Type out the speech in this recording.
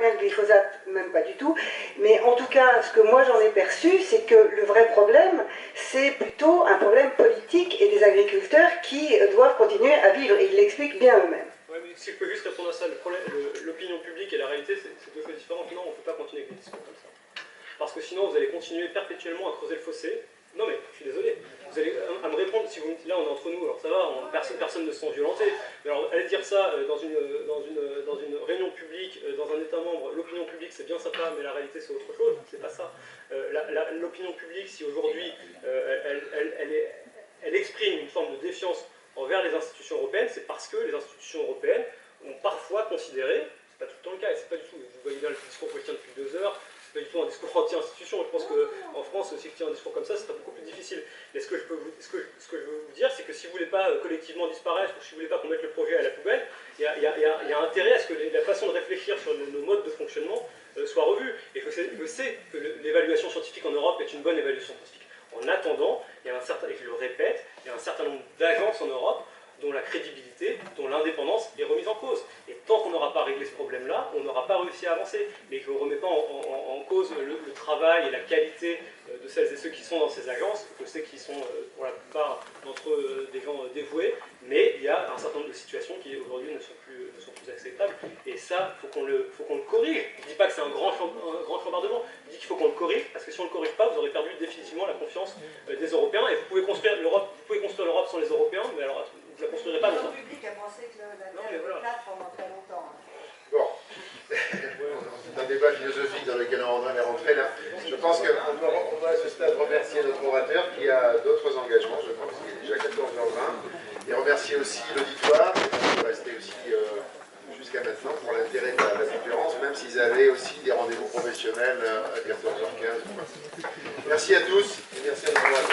bien le glyphosate, même pas du tout. Mais en tout cas, ce que moi j'en ai perçu, c'est que le vrai problème, c'est plutôt un problème politique et des agriculteurs qui doivent continuer à vivre. Et ils l'expliquent bien eux-mêmes. Ouais, mais si je peux juste répondre à ça, l'opinion publique et la réalité, c'est deux choses différentes. Non, on ne peut pas continuer avec des discours comme ça. Parce que sinon, vous allez continuer perpétuellement à creuser le fossé. Non, mais je suis désolé. Vous allez à me répondre, si vous me dites là, on est entre nous, alors ça va, personne ne se sent violenté. Mais alors, allez dire ça dans une réunion publique, dans un État membre, l'opinion publique c'est bien sympa, mais la réalité c'est autre chose, c'est pas ça. L'opinion publique, si aujourd'hui elle exprime une forme de défiance envers les institutions européennes, c'est parce que les institutions européennes ont parfois considéré, c'est pas tout le temps le cas, et c'est pas du tout, vous voyez bien le discours que je tiens depuis 2 heures, c'est pas du tout un discours anti-institution, je pense qu'en France, si je tiens un discours comme ça, c'est beaucoup plus difficile. Mais ce que je veux vous dire, c'est que si vous voulez pas collectivement disparaître, ou si vous voulez pas qu'on mette le projet à la poubelle, il y a intérêt à ce que la façon de réfléchir sur nos modes de fonctionnement soit revue. Et je sais que l'évaluation scientifique en Europe est une bonne évaluation scientifique. En attendant, il y a un certain, et je le répète, il y a un certain nombre d'agences en Europe dont la crédibilité, dont l'indépendance est remise en cause. Et tant qu'on n'aura pas réglé ce problème-là, on n'aura pas réussi à avancer. Mais je ne remets pas en cause le travail et la qualité de celles et ceux qui sont dans ces agences. Je sais qu'ils sont pour la plupart d'entre eux des gens dévoués, mais il y a un certain nombre de situations qui aujourd'hui ne sont plus acceptables. Et ça, il faut qu'on le corrige. Je ne dis pas que c'est un grand chambardement, je dis qu'il faut qu'on le corrige, parce que si on ne le corrige pas, vous aurez perdu définitivement la confiance des Européens. Et vous pouvez construire l'Europe sans les Européens, mais alors vous ne la construirez pas longtemps. Le public a pensé que la Terre était plate pendant très longtemps. Bon, c'est un débat philosophique dans lequel on va rentrer là. Je pense qu'on doit à ce stade remercier notre orateur qui a d'autres engagements, je pense qu'il est déjà 14h20, et remercier aussi l'auditoire qui est resté aussi jusqu'à maintenant pour l'intérêt de la conférence, même s'ils avaient aussi des rendez-vous professionnels à 14h15. Merci à tous et merci à nos orateurs.